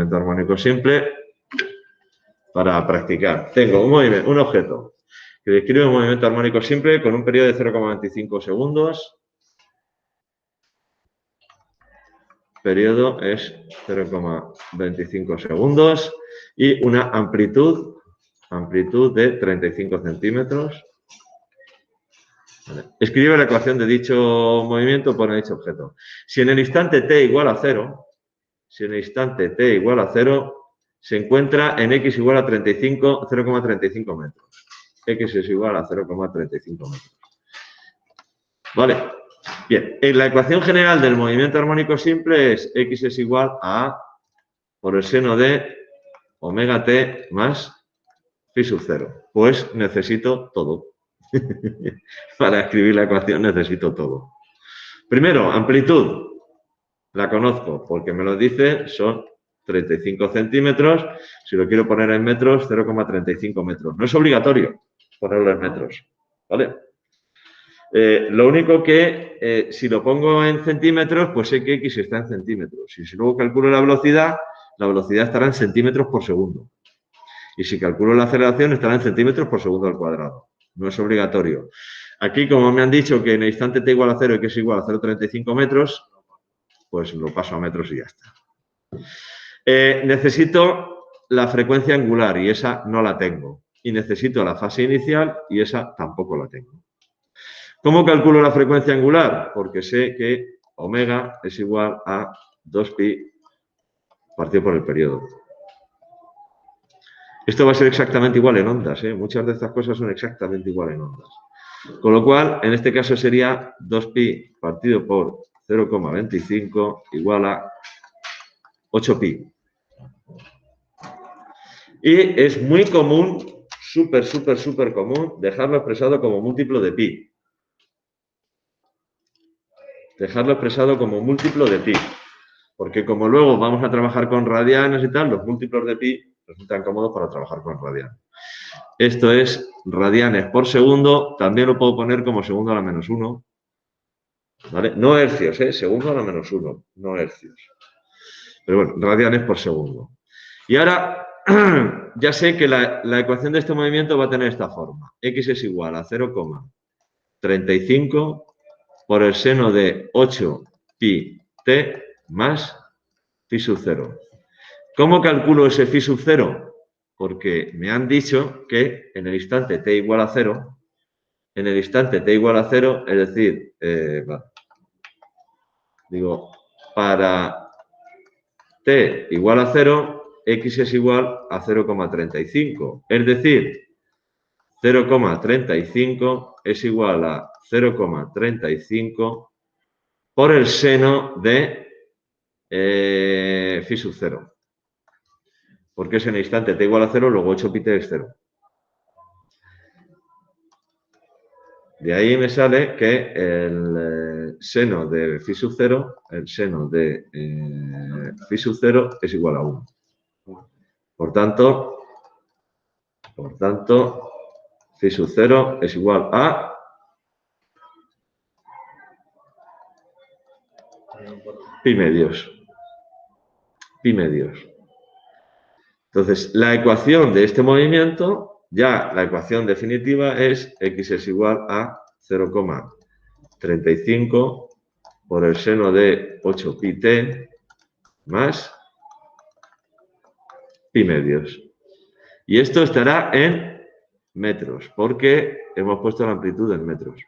movimiento armónico simple para practicar. Tengo un objeto que describe un movimiento armónico simple con un periodo de 0,25 segundos. Periodo es 0,25 segundos y una amplitud de 35 centímetros. Vale. Escribe la ecuación de dicho movimiento por dicho objeto. Si en el instante t igual a 0, se encuentra en x igual a 0,35 metros. X es igual a 0,35 metros. Vale. Bien, en la ecuación general del movimiento armónico simple es x es igual a A por el seno de omega t más phi sub 0. Pues necesito todo. Para escribir la ecuación necesito todo. Primero, amplitud. La conozco porque me lo dice, son 35 centímetros. Si lo quiero poner en metros, 0,35 metros. No es obligatorio ponerlo en metros. ¿Vale? Lo único que, si lo pongo en centímetros, pues sé que x está en centímetros. Y si luego calculo la velocidad estará en centímetros por segundo. Y si calculo la aceleración, estará en centímetros por segundo al cuadrado. No es obligatorio. Aquí, como me han dicho que en el instante t igual a 0 y que es igual a 0,35 metros, pues lo paso a metros y ya está. Necesito la frecuencia angular y esa no la tengo. Y necesito la fase inicial y esa tampoco la tengo. ¿Cómo calculo la frecuencia angular? Porque sé que omega es igual a 2pi partido por el periodo. Esto va a ser exactamente igual en ondas, ¿eh? Muchas de estas cosas son exactamente igual en ondas. Con lo cual, en este caso sería 2pi partido por 0,25 igual a 8pi. Y es muy común, súper común, dejarlo expresado como múltiplo de pi. Dejarlo expresado como múltiplo de pi. Porque como luego vamos a trabajar con radianes y tal, los múltiplos de pi resultan cómodos para trabajar con radianes. Esto es radianes por segundo, también lo puedo poner como segundo a la menos 1. ¿Vale? No hercios, segundo a la menos 1, no hercios. Pero bueno, radianes por segundo. Y ahora ya sé que la ecuación de este movimiento va a tener esta forma. X es igual a 0,35 por el seno de 8pi t más phi sub 0. ¿Cómo calculo ese phi sub 0? Porque me han dicho que en el instante t igual a 0, es decir, digo, para t igual a 0, x es igual a 0,35. Es decir, 0,35 es igual a 0,35 por el seno de phi sub 0. Porque es en el instante t igual a 0, luego 8pi t es 0. De ahí me sale que el seno de phi sub 0, es igual a 1. Por tanto, phi sub 0 es igual a pi medios. Entonces, la ecuación de este movimiento, ya la ecuación definitiva es x es igual a 0,35 por el seno de 8pi t más pi medios. Y esto estará en metros, porque hemos puesto la amplitud en metros.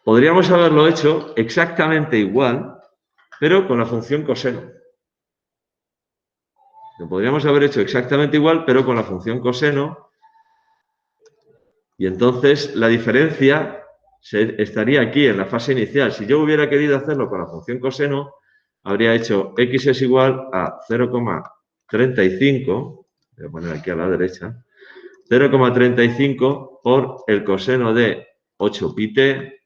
Podríamos haberlo hecho exactamente igual, pero con la función coseno. Lo podríamos haber hecho exactamente igual, pero con la función coseno. Y entonces la diferencia estaría aquí en la fase inicial. Si yo hubiera querido hacerlo con la función coseno, habría hecho x es igual a 0,35, voy a poner aquí a la derecha, 0,35 por el coseno de 8pi t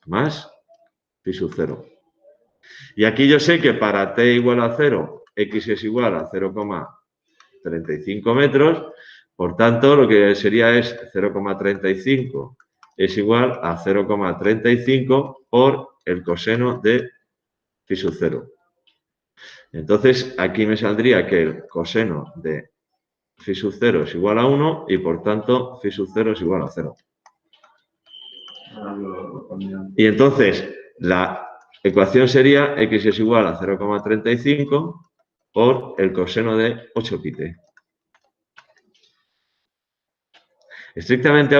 más phi sub 0. Y aquí yo sé que para t igual a 0, x es igual a 0,35 metros. Por tanto, lo que sería es 0,35 es igual a 0,35 por el coseno de phi sub 0. Entonces, aquí me saldría que el coseno de phi sub 0 es igual a 1 y, por tanto, phi sub 0 es igual a 0. Y entonces, la ecuación sería x es igual a 0,35 por el coseno de 8 pi t. Estrictamente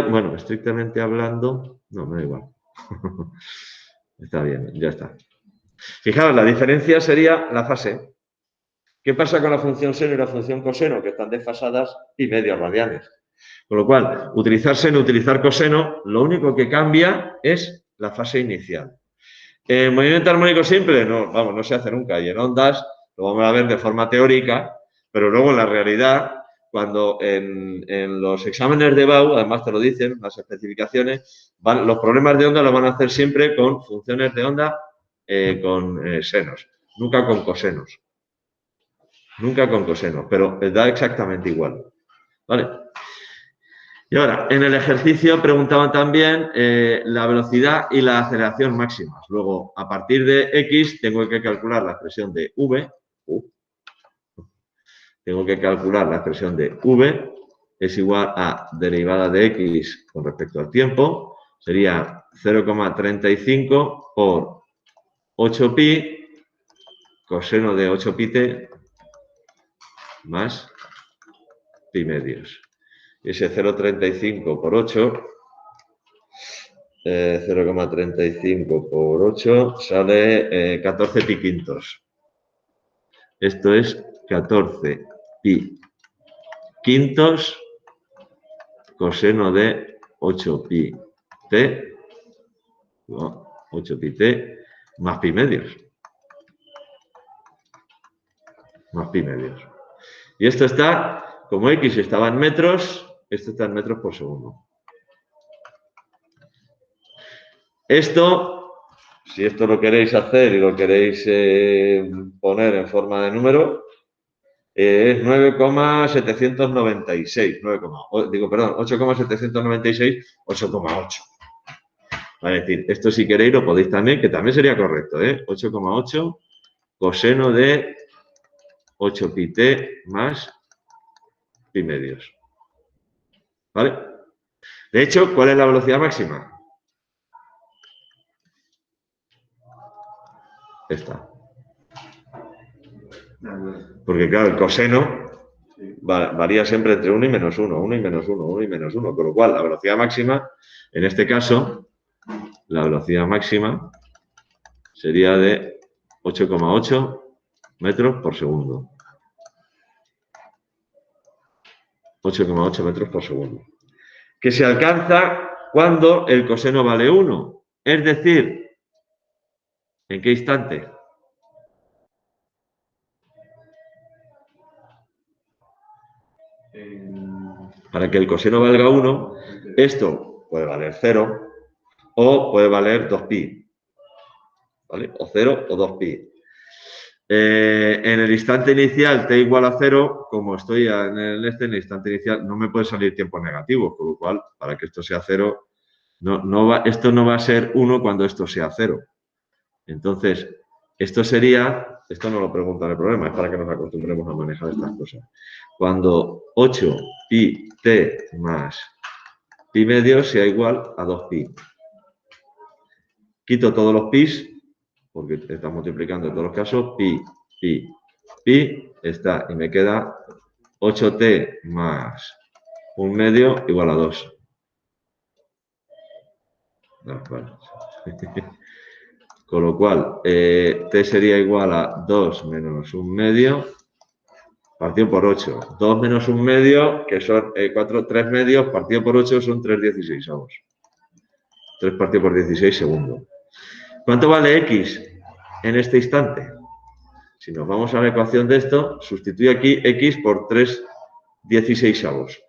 hablando, no, me da igual. Está bien, ya está. Fijaros, la diferencia sería la fase. ¿Qué pasa con la función seno y la función coseno? Que están desfasadas pi medios radianes. Con lo cual, utilizar seno, utilizar coseno, lo único que cambia es la fase inicial. En movimiento armónico simple, no se hace nunca. Y en ondas lo vamos a ver de forma teórica, pero luego en la realidad, cuando en los exámenes de BAU, además te lo dicen, las especificaciones, los problemas de onda los van a hacer siempre con funciones de onda con senos, nunca con cosenos. Nunca con cosenos, pero da exactamente igual. ¿Vale? Y ahora, en el ejercicio preguntaban también la velocidad y la aceleración máximas. Luego, a partir de X, tengo que calcular la expresión de V. Tengo que calcular la expresión de V es igual a derivada de X con respecto al tiempo. Sería 0,35 por 8 pi coseno de 8 pi t más pi medios. Ese 0,35 por 8, 0,35 por 8 sale 14 pi quintos. Esto es 14 pi quintos coseno de 8 pi t, 8 pi t más pi medios. Más pi medios. Y esto está, como X estaba en metros, esto está en metros por segundo. Esto, si esto lo queréis hacer y lo queréis poner en forma de número, es 9,796. 8,796, 8,8. Es decir, esto si queréis lo podéis también, que también sería correcto, 8,8 coseno de 8 pi t más pi medios. ¿Vale? De hecho, ¿cuál es la velocidad máxima? Esta. Porque claro, el coseno varía siempre entre 1 y menos 1, 1 y menos 1, 1 y menos 1. Con lo cual, la velocidad máxima, en este caso, la velocidad máxima sería de 8,8 metros por segundo. 8,8 metros por segundo. Que se alcanza cuando el coseno vale 1. Es decir, ¿en qué instante? Para que el coseno valga 1, esto puede valer 0 o puede valer 2pi. ¿Vale? O 0 o 2pi. En el instante inicial t igual a 0, como estoy en el instante inicial, no me puede salir tiempo negativo, con lo cual, para que esto sea 0, esto no va a ser 1 cuando esto sea 0. Entonces, esto no lo pregunta en el problema, es para que nos acostumbremos a manejar estas cosas. Cuando 8 pi t más pi medios sea igual a 2pi. Quito todos los pis, porque está multiplicando en todos los casos, pi, está, y me queda 8t más 1 medio igual a 2. No, vale. Con lo cual, t sería igual a 2 menos 1 medio partido por 8. 2 menos 1 medio, que son 3 medios, partido por 8 son 3/16. 3 partido por 16 segundos. ¿Cuánto vale x en este instante? Si nos vamos a la ecuación de esto, sustituye aquí x por 3/16.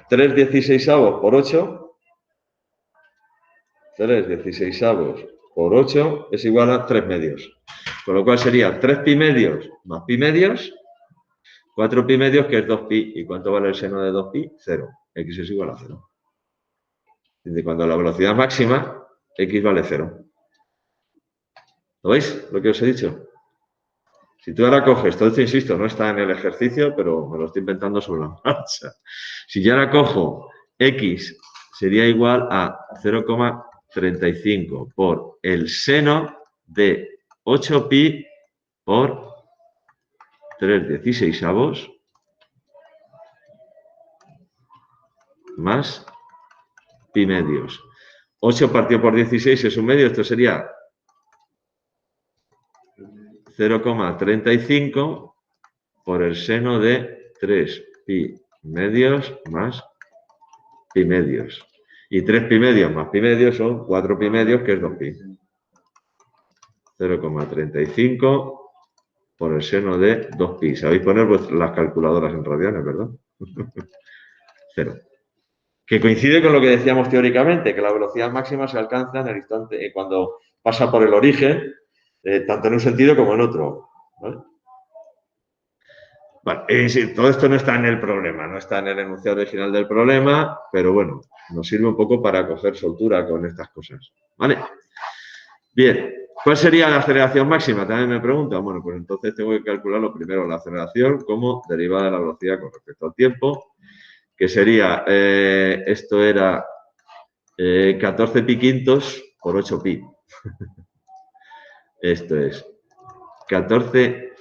3/16 por 8. 3/16 por 8 es igual a 3 medios. Con lo cual sería 3 pi medios más pi medios, 4 pi medios, que es 2pi. ¿Y cuánto vale el seno de 2pi? 0. X es igual a 0. Desde cuando la velocidad máxima, x vale 0. ¿Lo veis? Lo que os he dicho. Si tú ahora coges, todo esto, insisto, no está en el ejercicio, pero me lo estoy inventando sobre la marcha. Si yo ahora cojo X sería igual a 0,35 por el seno de 8pi por 3/16 más pi medios. 8 partido por 16 es un medio, esto sería 0,35 por el seno de 3 pi medios más pi medios. Y 3 pi medios más pi medios son 4 pi medios, que es 2 pi. 0,35 por el seno de 2 pi. Sabéis poner las calculadoras en radianes, ¿verdad? 0. Que coincide con lo que decíamos teóricamente, que la velocidad máxima se alcanza en el instante, cuando pasa por el origen, tanto en un sentido como en otro. ¿Vale? Vale, sí, todo esto no está en el problema, no está en el enunciado original del problema, pero bueno, nos sirve un poco para coger soltura con estas cosas. ¿Vale? Bien, ¿cuál sería la aceleración máxima? También me preguntan. Bueno, pues entonces tengo que calcularlo primero la aceleración como derivada de la velocidad con respecto al tiempo, que sería, esto era 14 pi quintos por 8 pi. Esto es 14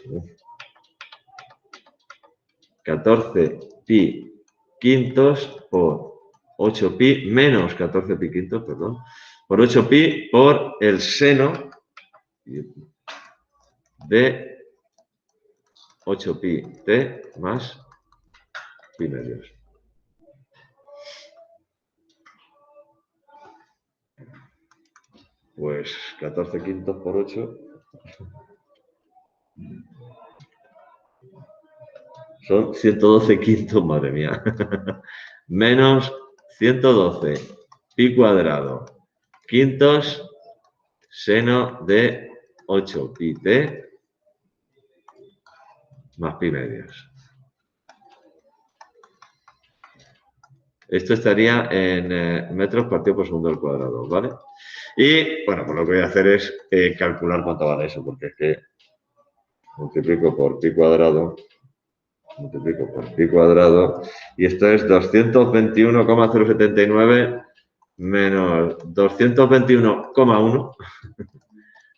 pi quintos por 8 pi menos 14 pi quintos, perdón, por 8 pi por el seno de 8 pi t más pi medios. Pues 14 quintos por 8 son 112 quintos, madre mía. Menos 112 pi cuadrado quintos seno de 8 pi t más pi medios. Esto estaría en metros partido por segundo al cuadrado, ¿vale? Y, bueno, pues lo que voy a hacer es calcular cuánto vale eso, porque es que multiplico por pi cuadrado, y esto es 221,079 menos 221,1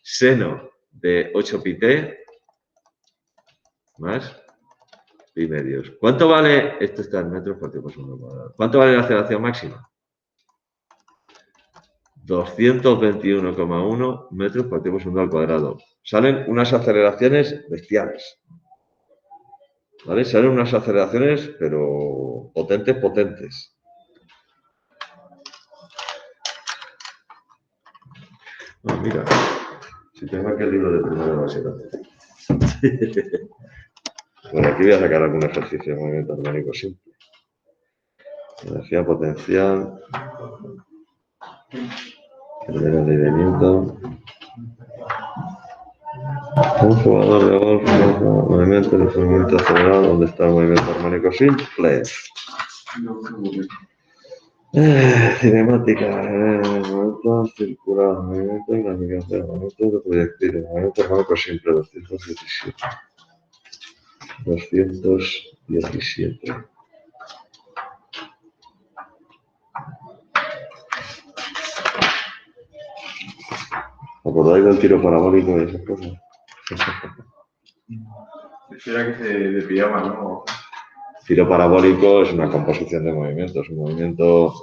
seno de 8 pi t más pi medios. ¿Cuánto vale? Esto está en metros partido por segundo cuadrado. ¿Cuánto vale la aceleración máxima? 221,1 metros partido por segundo al cuadrado. Salen unas aceleraciones bestiales. ¿Vale? Salen unas aceleraciones, pero potentes. Oh, mira, si tengo aquí el libro de primero básico. Bueno, aquí voy a sacar algún ejercicio de movimiento armónico simple. Energía potencial. Primera ley de Newton. Un jugador de golf, movimiento acelerado, ¿dónde está el movimiento armónico simple? Cinemática, movimiento circular, movimiento de navegación, movimiento de proyectiles, movimiento armónico simple, 217. 217. ¿Acordáis del tiro parabólico y esas cosas? Era que se desviaba, ¿no? Tiro parabólico es una composición de movimientos, un movimiento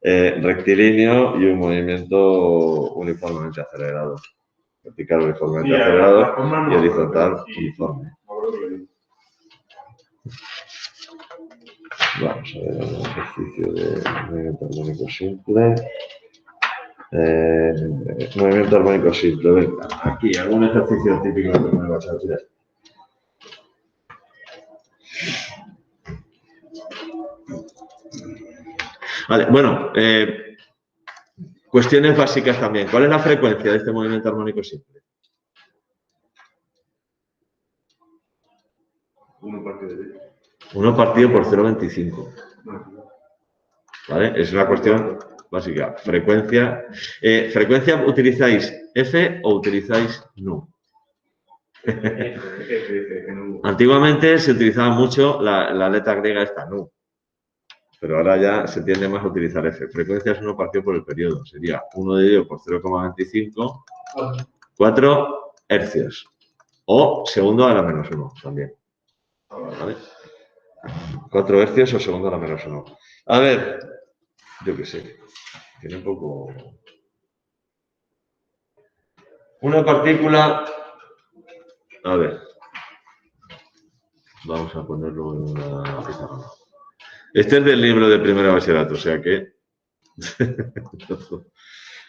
rectilíneo y un movimiento uniformemente acelerado. Vertical uniformemente acelerado y horizontal uniforme. Vamos a ver un ejercicio de movimiento armónico simple. Movimiento armónico simple. Venga, aquí, algún ejercicio típico que me vas a hacer. Vale, bueno, cuestiones básicas también. ¿Cuál es la frecuencia de este movimiento armónico simple? 1 partido por 0,25. ¿Vale? Es una cuestión básica. Frecuencia. ¿Frecuencia utilizáis F o utilizáis nu? Antiguamente se utilizaba mucho la letra griega esta, nu. Pero ahora ya se tiende más a utilizar F. Frecuencia es 1 partido por el periodo. Sería 1 dividido por 0,25, 4 hercios. O segundo a la menos 1 también. ¿Vale? 4 hercios o segundo a la menos 1. A ver, yo qué sé. Tiene un poco... Una partícula... A ver. Vamos a ponerlo en una pizarra. Este es del libro de primero bachillerato, o sea que...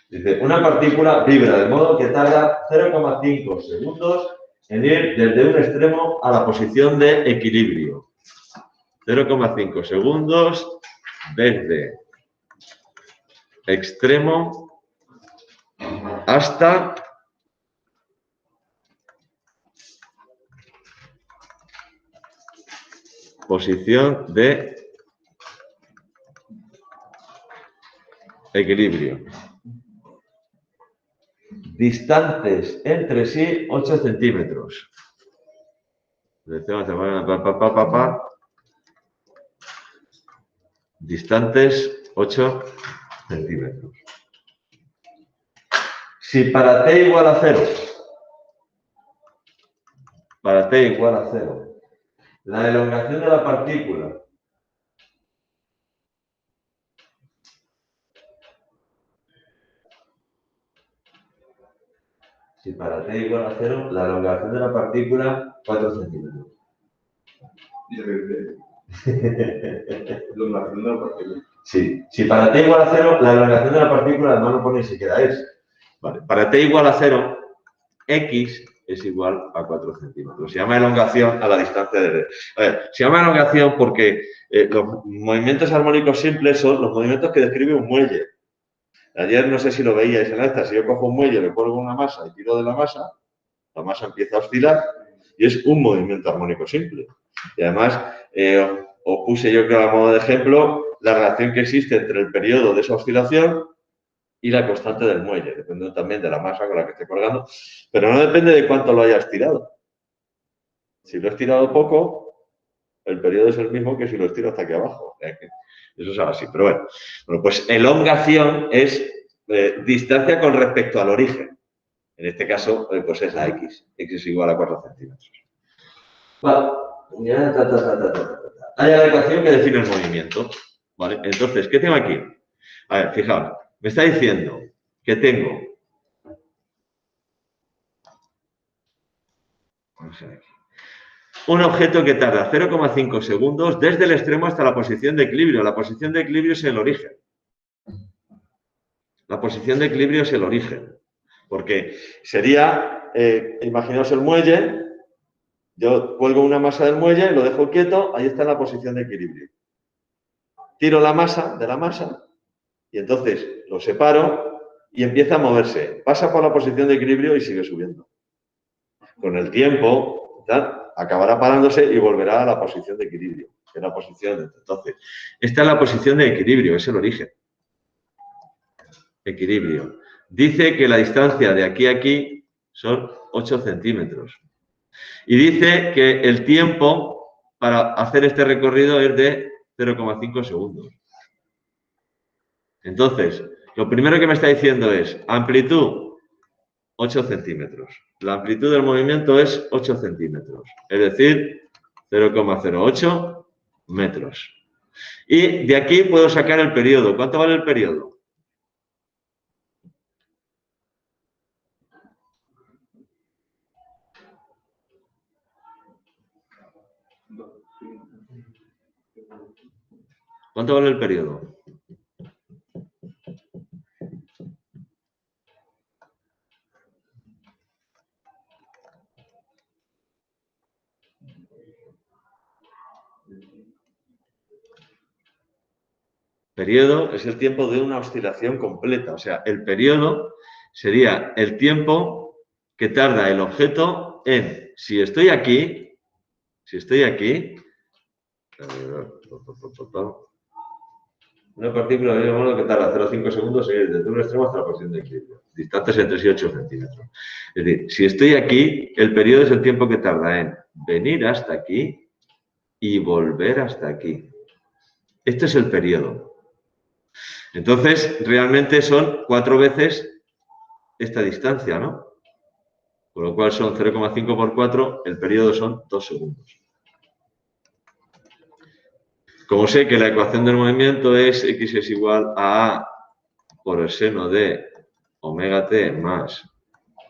Dice, una partícula vibra de modo que tarda 0,5 segundos en ir desde un extremo a la posición de equilibrio. 0,5 segundos desde extremo hasta posición de equilibrio. Distantes entre sí 8 centímetros. Distantes 8 centímetros. Si para t igual a 0, para t igual a 0, la elongación de la partícula si para t igual a 0, la elongación de la partícula 4 centímetros. Sí, si para t igual a 0, la elongación de la partícula, además no pone ni siquiera es. Vale. Para t igual a 0, x es igual a 4 centímetros. Se llama elongación a la distancia de d. A ver, se llama elongación porque los movimientos armónicos simples son los movimientos que describe un muelle. Ayer no sé si lo veíais en esta, si yo cojo un muelle, le cuelgo una masa y tiro de la masa empieza a oscilar y es un movimiento armónico simple. Y además, os puse yo creo a modo de ejemplo la relación que existe entre el periodo de esa oscilación y la constante del muelle. Depende también de la masa con la que esté colgando, pero no depende de cuánto lo hayas tirado. Si lo he estirado poco, el periodo es el mismo que si lo estiro hasta aquí abajo. Eso es así, pero bueno. Pues elongación es distancia con respecto al origen. En este caso, pues es la x. X es igual a 4 centímetros. Vale. Hay la ecuación que define el movimiento. ¿Vale? Entonces, ¿qué tengo aquí? A ver, fijaos. Me está diciendo que tengo... Vamos a ver aquí. Un objeto que tarda 0,5 segundos desde el extremo hasta la posición de equilibrio. La posición de equilibrio es el origen. La posición de equilibrio es el origen. Porque sería, imaginaos el muelle, yo cuelgo una masa del muelle, lo dejo quieto, ahí está la posición de equilibrio. Tiro la masa de la masa y entonces lo separo y empieza a moverse. Pasa por la posición de equilibrio y sigue subiendo. Con el tiempo, acabará parándose y volverá a la posición de equilibrio, que es la posición de... Entonces, esta es la posición de equilibrio, es el origen. Equilibrio. Dice que la distancia de aquí a aquí son 8 centímetros. Y dice que el tiempo para hacer este recorrido es de 0,5 segundos. Entonces, lo primero que me está diciendo es amplitud 8 centímetros. La amplitud del movimiento es 8 centímetros, es decir, 0,08 metros. Y de aquí puedo sacar el periodo. ¿Cuánto vale el periodo? ¿Cuánto vale el periodo? Periodo es el tiempo de una oscilación completa. O sea, el periodo sería el tiempo que tarda el objeto en, si estoy aquí, Una partícula de modo que tarda 0,5 segundos en ir desde un extremo hasta la posición de equilibrio. Distantes entre sí 8 centímetros. Es decir, si estoy aquí, el periodo es el tiempo que tarda en venir hasta aquí y volver hasta aquí. Este es el periodo. Entonces, realmente son 4 veces esta distancia, ¿no? Con lo cual son 0,5 por 4, el periodo son 2 segundos. Como sé que la ecuación del movimiento es x es igual a A por el seno de omega t más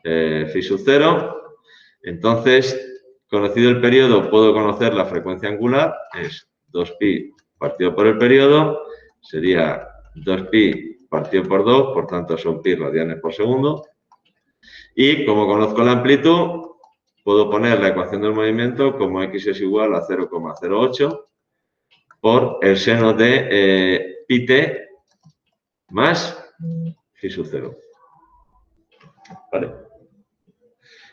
phi sub 0, entonces, conocido el periodo, puedo conocer la frecuencia angular, es 2pi partido por el periodo, sería 2pi partido por 2, por tanto son pi radianes por segundo. Y como conozco la amplitud, puedo poner la ecuación del movimiento como x es igual a 0,08 por el seno de pi t más phi sub 0. ¿Vale?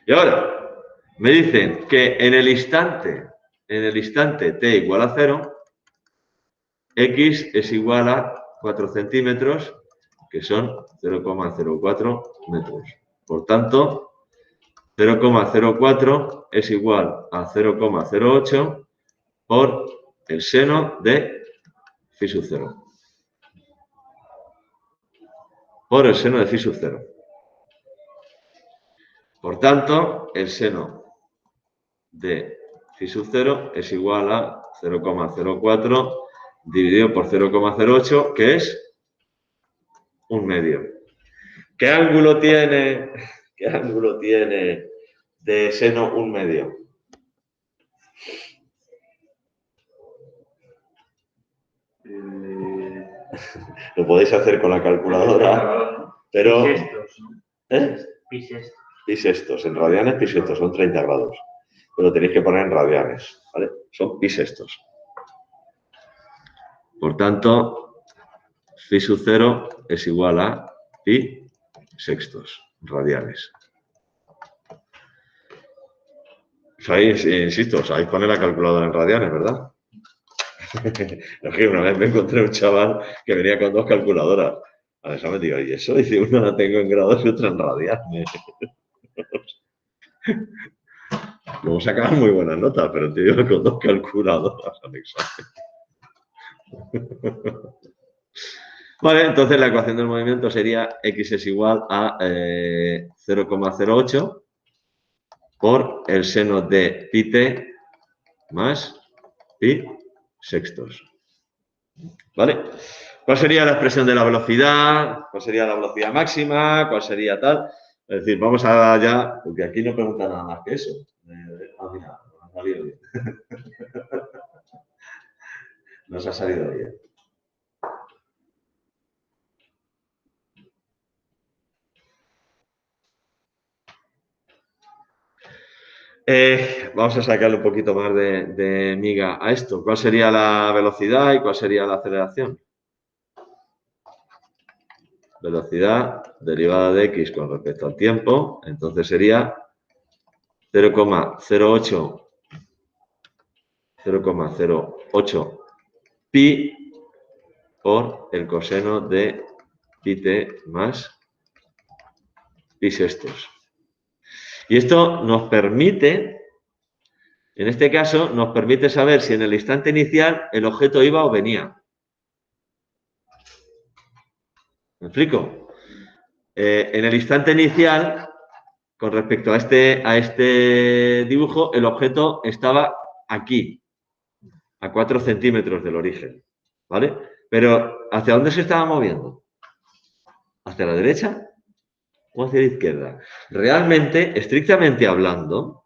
Y ahora, me dicen que en el instante t igual a 0, x es igual a 4 centímetros, que son 0,04 metros. Por tanto, 0,04 es igual a 0,08 por el seno de phi sub 0. Por el seno de phi sub 0. Por tanto, el seno de phi sub 0 es igual a 0,04 dividido por 0,08, que es 1/2. ¿Qué ángulo tiene de seno 1/2? Lo podéis hacer con la calculadora, pero... Bisestos. ¿Eh? Bisestos. Bisestos. En radianes, bisestos, son 30 grados. Pero tenéis que poner en radianes, ¿vale? Son bisestos. Por tanto, phi sub 0 es igual a pi sextos radianes. Sabéis, insisto, sabéis poner la calculadora en radianes, ¿verdad? Una vez me encontré un chaval que venía con 2 calculadoras. Al examen digo, ¿y eso? Dice, una la tengo en grados y otra en radianes. Luego sacaban muy buenas notas, pero te digo con 2 calculadoras al examen. Vale, entonces la ecuación del movimiento sería x es igual a 0,08 por el seno de pi t más pi sextos. ¿Vale? ¿Cuál sería la expresión de la velocidad? ¿Cuál sería la velocidad máxima? ¿Cuál sería tal? Es decir, vamos a ya, porque aquí no pregunta nada más que eso. Mira, nos ha salido bien. Nos ha salido bien. Vamos a sacarle un poquito más de miga a esto. ¿Cuál sería la velocidad y cuál sería la aceleración? Velocidad derivada de x con respecto al tiempo, entonces sería 0,08 pi por el coseno de pi t más pi sextos. Y esto nos permite, en este caso, nos permite saber si en el instante inicial el objeto iba o venía. ¿Me explico? En el instante inicial, con respecto a este dibujo, el objeto estaba aquí, a 4 centímetros del origen, ¿vale? Pero, ¿hacia dónde se estaba moviendo? ¿Hacia la derecha o hacia la izquierda? Realmente, estrictamente hablando,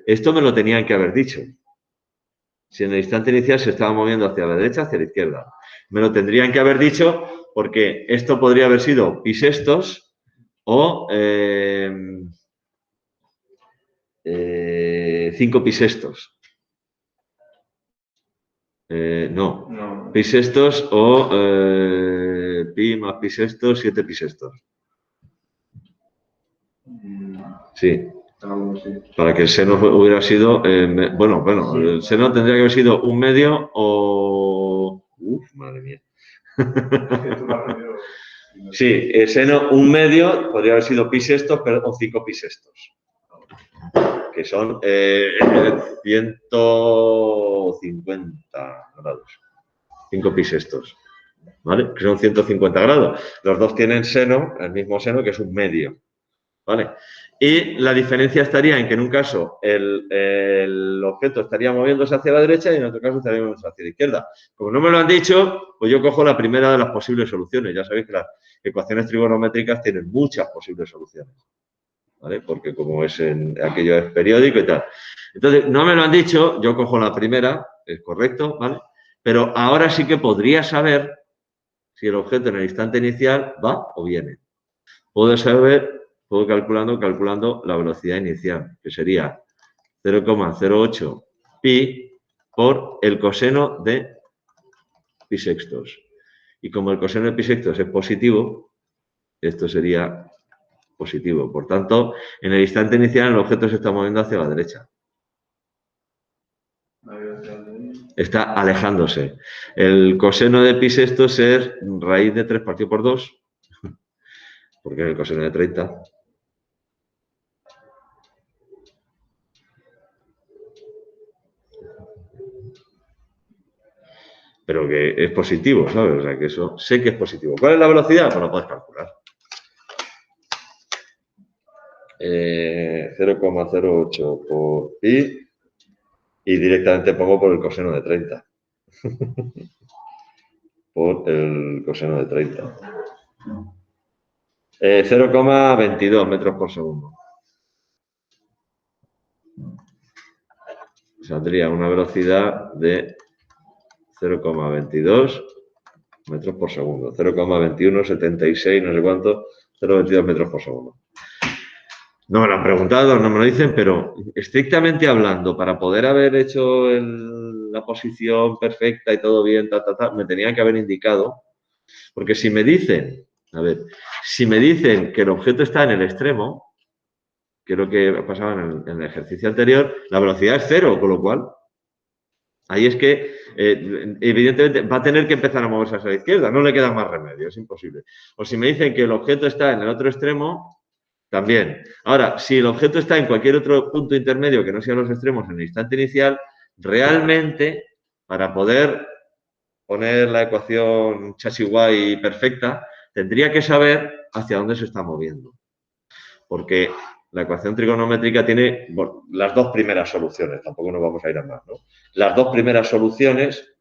esto me lo tenían que haber dicho. Si en el instante inicial se estaba moviendo hacia la derecha o hacia la izquierda. Me lo tendrían que haber dicho porque esto podría haber sido pi sextos o 5 pi sextos. No, pi sextos o pi más pi sextos, 7 pi sextos. Sí. Para que el seno hubiera sido, bueno, el seno tendría que haber sido 1/2 o... Uf, madre mía. Sí, seno un medio podría haber sido pi sextos o 5 pi sextos, que son 150 grados. 5 pi sextos, ¿vale? Que son 150 grados. Los dos tienen seno, el mismo seno, que es un medio, ¿vale? Y la diferencia estaría en que en un caso el objeto estaría moviéndose hacia la derecha y en otro caso estaría moviéndose hacia la izquierda. Como no me lo han dicho, pues yo cojo la primera de las posibles soluciones. Ya sabéis que las ecuaciones trigonométricas tienen muchas posibles soluciones, ¿vale? Porque como aquello es periódico y tal. Entonces, no me lo han dicho, yo cojo la primera, es correcto, ¿vale? Pero ahora sí que podría saber si el objeto en el instante inicial va o viene. Puedo calculando la velocidad inicial, que sería 0,08 pi por el coseno de pi sextos. Y como el coseno de pi sextos es positivo, esto sería positivo. Por tanto, en el instante inicial el objeto se está moviendo hacia la derecha. Está alejándose. El coseno de pi sextos es raíz de 3 partido por 2, porque es el coseno de 30. Pero que es positivo, ¿sabes? O sea, que eso sé que es positivo. ¿Cuál es la velocidad? Pues lo puedes calcular. 0,08 por pi y directamente pongo por el coseno de 30. Por el coseno de 30. 0,22 metros por segundo. Saldría una velocidad de 0,22 metros por segundo. 0,2176, no sé cuánto, 0,22 metros por segundo. No me lo han preguntado, no me lo dicen, pero estrictamente hablando, para poder haber hecho la posición perfecta y todo bien, me tenían que haber indicado, porque si me dicen, si me dicen que el objeto está en el extremo, que es lo que pasaba en el ejercicio anterior, la velocidad es cero, con lo cual, ahí es que, evidentemente, va a tener que empezar a moverse hacia la izquierda, no le queda más remedio, es imposible. O si me dicen que el objeto está en el otro extremo, también. Ahora, si el objeto está en cualquier otro punto intermedio que no sea los extremos en el instante inicial, realmente, para poder poner la ecuación Cauchy-Wieland perfecta, tendría que saber hacia dónde se está moviendo. Porque la ecuación trigonométrica tiene las dos primeras soluciones, tampoco nos vamos a ir a más, ¿no? Las dos primeras soluciones,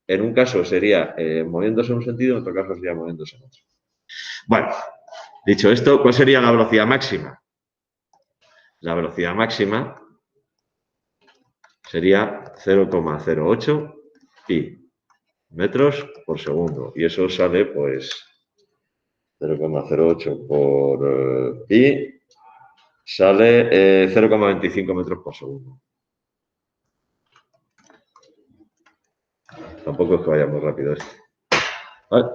en un caso sería moviéndose en un sentido, en otro caso sería moviéndose en otro. Bueno, dicho esto, ¿cuál sería la velocidad máxima? La velocidad máxima sería 0,08 pi metros por segundo. Y eso sale, pues, 0,08 por pi sale 0,25 metros por segundo. Tampoco es que vaya muy rápido esto.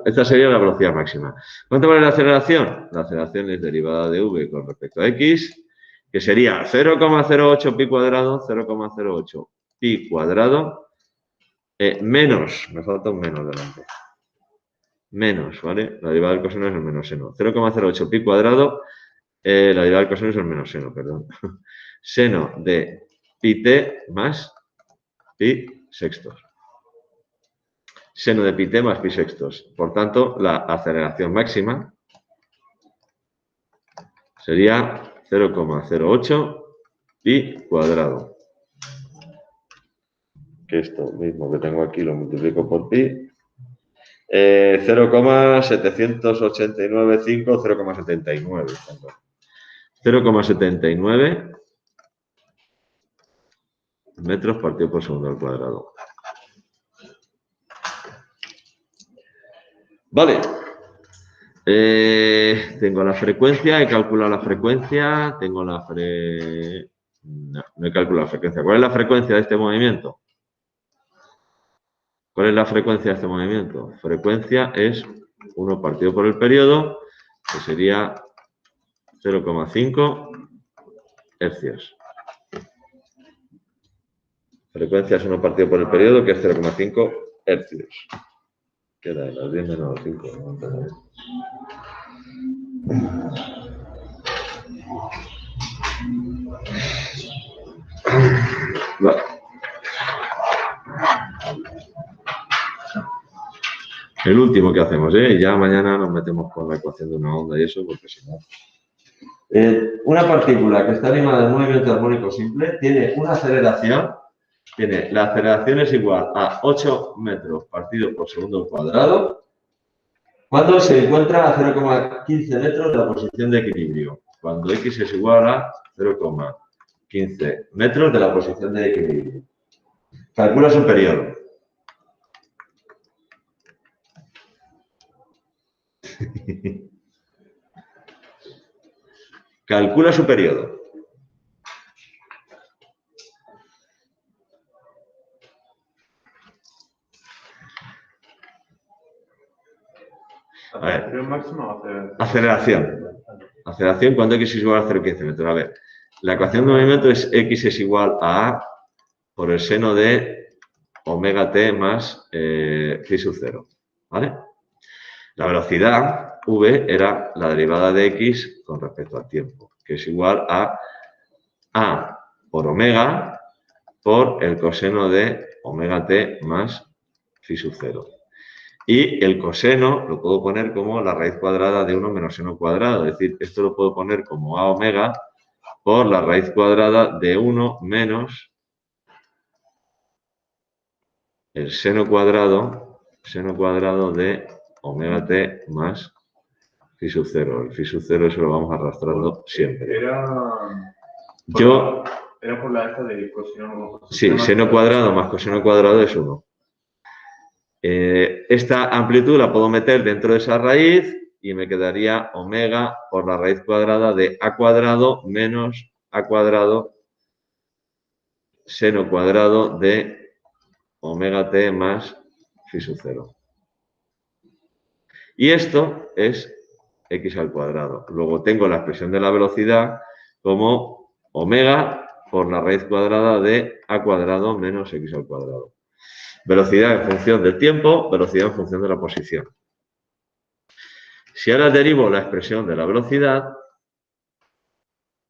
Esta sería la velocidad máxima. ¿Cuánto vale la aceleración? La aceleración es derivada de v con respecto a x, que sería 0,08 pi cuadrado, 0,08 pi cuadrado, menos, me falta un menos delante, menos, ¿vale? La derivada del coseno es el menos seno. 0,08 pi cuadrado, la derivada del coseno es el menos seno, perdón. Seno de pi t más pi sextos. Seno de pi t más pi sextos. Por tanto, la aceleración máxima sería 0,08 pi cuadrado. Que esto mismo que tengo aquí lo multiplico por pi. 0,7895, 0,79. 0,79 metros partido por segundo al cuadrado. Vale. Tengo la frecuencia, he calculado la frecuencia, tengo la no he calculado la frecuencia. ¿Cuál es la frecuencia de este movimiento? ¿Cuál es la frecuencia de este movimiento? Frecuencia es 1 partido por el periodo, que sería 0,5 hercios. Frecuencia es 1 partido por el periodo, que es 0,5 hercios. Queda las 10 menos 5. Vale. El último que hacemos, ¿eh? Ya mañana nos metemos con la ecuación de una onda y eso, porque si no... una partícula que está animada en movimiento armónico simple tiene una aceleración, la aceleración es igual a 8 metros partido por segundo al cuadrado, cuando se encuentra a 0,15 metros de la posición de equilibrio, cuando x es igual a 0,15 metros de la posición de equilibrio. Calcula su periodo. Calcula su periodo. A ver. Aceleración. Aceleración cuando x es igual a 0,15 metros. A ver, la ecuación de movimiento es x es igual a por el seno de omega t más phi sub 0. ¿Vale? La velocidad v era la derivada de x con respecto al tiempo, que es igual a por omega por el coseno de omega t más phi sub 0. Y el coseno lo puedo poner como la raíz cuadrada de 1 menos seno cuadrado. Es decir, esto lo puedo poner como a omega por la raíz cuadrada de 1 menos el seno cuadrado de omega t más phi sub 0. El phi sub 0 eso lo vamos arrastrando siempre. Era por la esta de coseno. Sí, seno cuadrado más coseno cuadrado es 1. Esta amplitud la puedo meter dentro de esa raíz y me quedaría omega por la raíz cuadrada de a cuadrado menos a cuadrado seno cuadrado de omega t más phi sub 0. Y esto es x al cuadrado. Luego tengo la expresión de la velocidad como omega por la raíz cuadrada de a cuadrado menos x al cuadrado. Velocidad en función del tiempo, velocidad en función de la posición. Si ahora derivo la expresión de la velocidad,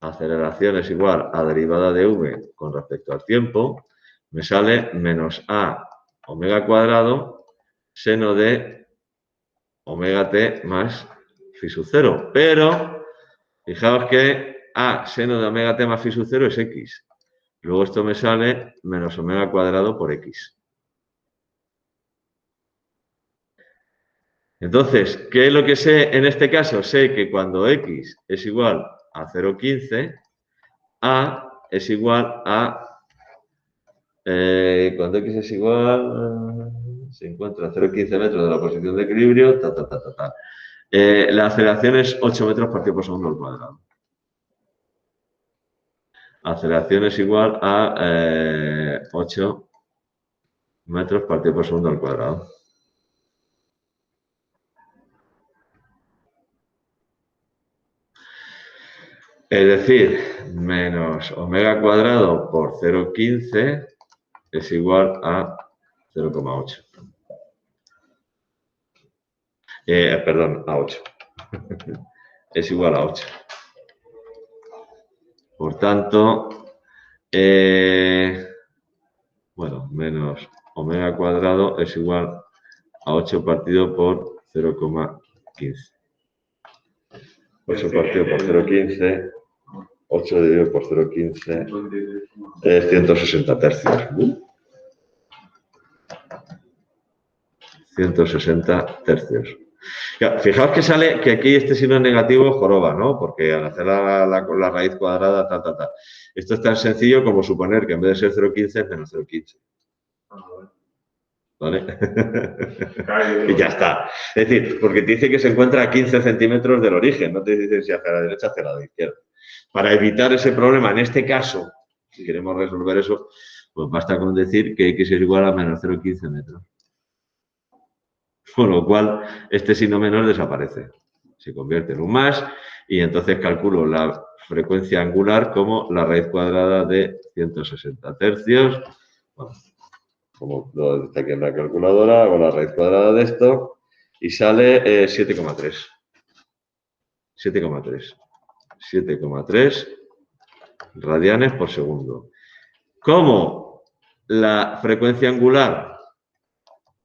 aceleración es igual a derivada de v con respecto al tiempo, me sale menos a omega cuadrado seno de omega t más phi sub 0. Pero, fijaos que a seno de omega t más phi sub 0 es x. Luego esto me sale menos omega cuadrado por x. Entonces, ¿qué es lo que sé en este caso? Sé que cuando x es igual a 0,15, a es igual a... cuando x es igual... se encuentra a 0,15 metros de la posición de equilibrio, la aceleración es 8 metros partido por segundo al cuadrado. Aceleración es igual a 8 metros partido por segundo al cuadrado. Es decir, menos omega cuadrado por 0,15 es igual a 0,8. Perdón, a 8. Es igual a 8. Por tanto, bueno, menos omega cuadrado es igual a 8 partido por 0,15. 8 partido por 0,15, 8 dividido por 0,15 es 160 tercios. 160 tercios. Fijaos que sale que aquí este signo negativo joroba, ¿no? Porque al hacer la raíz cuadrada, Esto es tan sencillo como suponer que en vez de ser 0,15 es menos 0,15. ¿Vale? Y ya está. Es decir, porque te dice que se encuentra a 15 centímetros del origen, no te dice si hacia la derecha o hacia la izquierda. Para evitar ese problema, en este caso, si queremos resolver eso, pues basta con decir que x es igual a menos 0,15 metros. Con lo cual, este signo menos desaparece. Se convierte en un más y entonces calculo la frecuencia angular como la raíz cuadrada de 160 tercios. Bueno, como lo está aquí en la calculadora, hago la raíz cuadrada de esto y sale 7,3. 7,3. 7,3 radianes por segundo. Como la frecuencia angular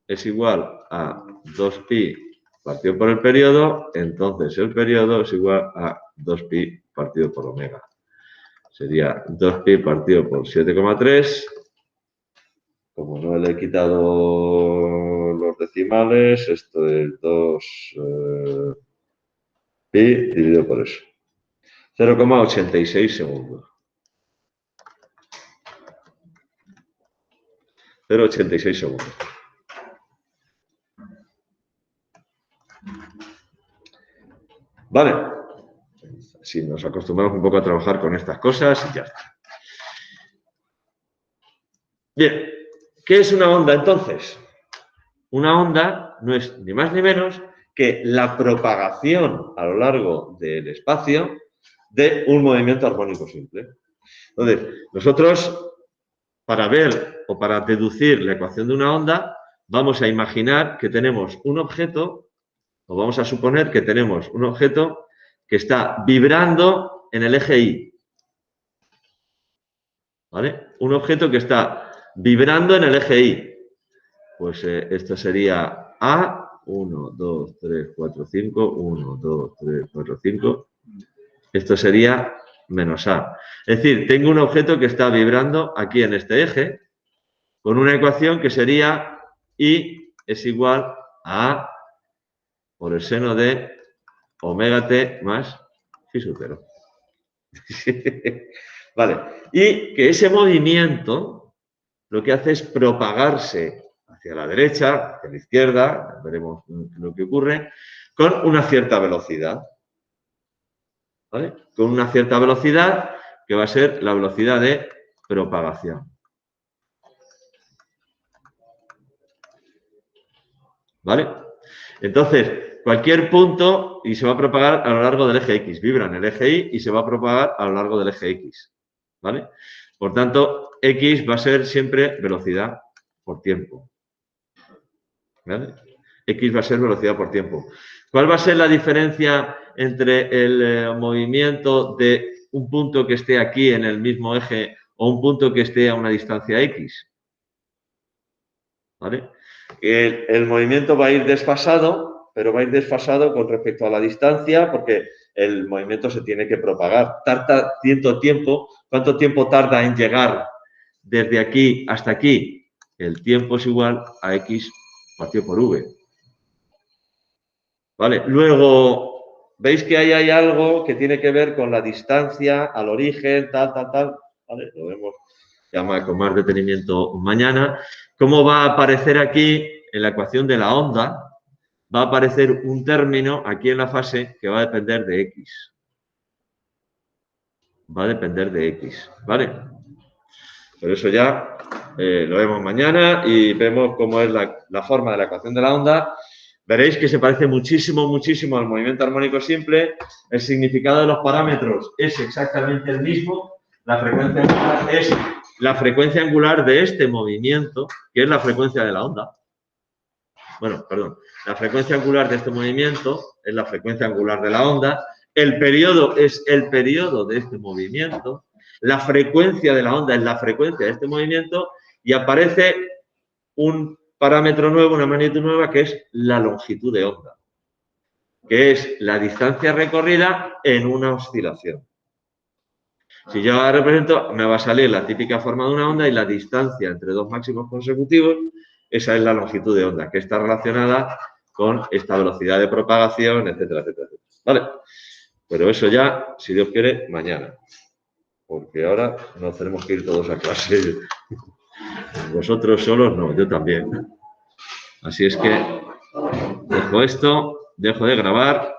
es igual a 2pi partido por el periodo, entonces el periodo es igual a 2pi partido por omega. Sería 2pi partido por 7,3. Como no le he quitado los decimales, esto es 2pi dividido por eso. 0,86 segundos. 0,86 segundos. Vale. Si nos acostumbramos un poco a trabajar con estas cosas y ya está. Bien. ¿Qué es una onda entonces? Una onda no es ni más ni menos que la propagación a lo largo del espacio de un movimiento armónico simple. Entonces, nosotros, para ver o para deducir la ecuación de una onda, vamos a imaginar que tenemos un objeto, o vamos a suponer que tenemos un objeto que está vibrando en el eje Y. ¿Vale? Un objeto que está vibrando en el eje Y. Pues esto sería A, 1, 2, 3, 4, 5, 1, 2, 3, 4, 5. Esto sería menos A. Es decir, tengo un objeto que está vibrando aquí en este eje con una ecuación que sería I es igual a A por el seno de omega t más phi sub 0. Vale. Y que ese movimiento lo que hace es propagarse hacia la derecha, hacia la izquierda, veremos lo que ocurre, con una cierta velocidad. ¿Vale? Con una cierta velocidad que va a ser la velocidad de propagación. ¿Vale? Entonces, cualquier punto y se va a propagar a lo largo del eje X. Vibra en el eje Y y se va a propagar a lo largo del eje X. ¿Vale? Por tanto, X va a ser siempre velocidad por tiempo. ¿Vale? X va a ser velocidad por tiempo. ¿Cuál va a ser la diferencia entre el movimiento de un punto que esté aquí en el mismo eje o un punto que esté a una distancia X? ¿Vale? El movimiento va a ir desfasado, pero va a ir desfasado con respecto a la distancia porque el movimiento se tiene que propagar. Tarda cierto tiempo. ¿Cuánto tiempo tarda en llegar desde aquí hasta aquí? El tiempo es igual a X partido por V. ¿Vale? Luego, veis que ahí hay algo que tiene que ver con la distancia al origen, tal. ¿Vale? Lo vemos ya con más detenimiento mañana. ¿Cómo va a aparecer aquí en la ecuación de la onda? Va a aparecer un término aquí en la fase que va a depender de X. Va a depender de X, ¿vale? Por eso ya lo vemos mañana y vemos cómo es la forma de la ecuación de la onda. Veréis que se parece muchísimo al movimiento armónico simple. El significado de los parámetros es exactamente el mismo. La frecuencia angular es la frecuencia angular de este movimiento, que es la frecuencia de la onda. Bueno, perdón. La frecuencia angular de este movimiento es la frecuencia angular de la onda. El periodo es el periodo de este movimiento. La frecuencia de la onda es la frecuencia de este movimiento. Y aparece un parámetro nuevo, una magnitud nueva, que es la longitud de onda, que es la distancia recorrida en una oscilación. Si yo ahora represento, me va a salir la típica forma de una onda y la distancia entre dos máximos consecutivos, esa es la longitud de onda, que está relacionada con esta velocidad de propagación, etcétera, etcétera. ¿Vale? Pero eso ya, si Dios quiere, mañana. Porque ahora nos tenemos que ir todos a clase. Vosotros solos no, yo también. Así es que dejo esto, dejo de grabar.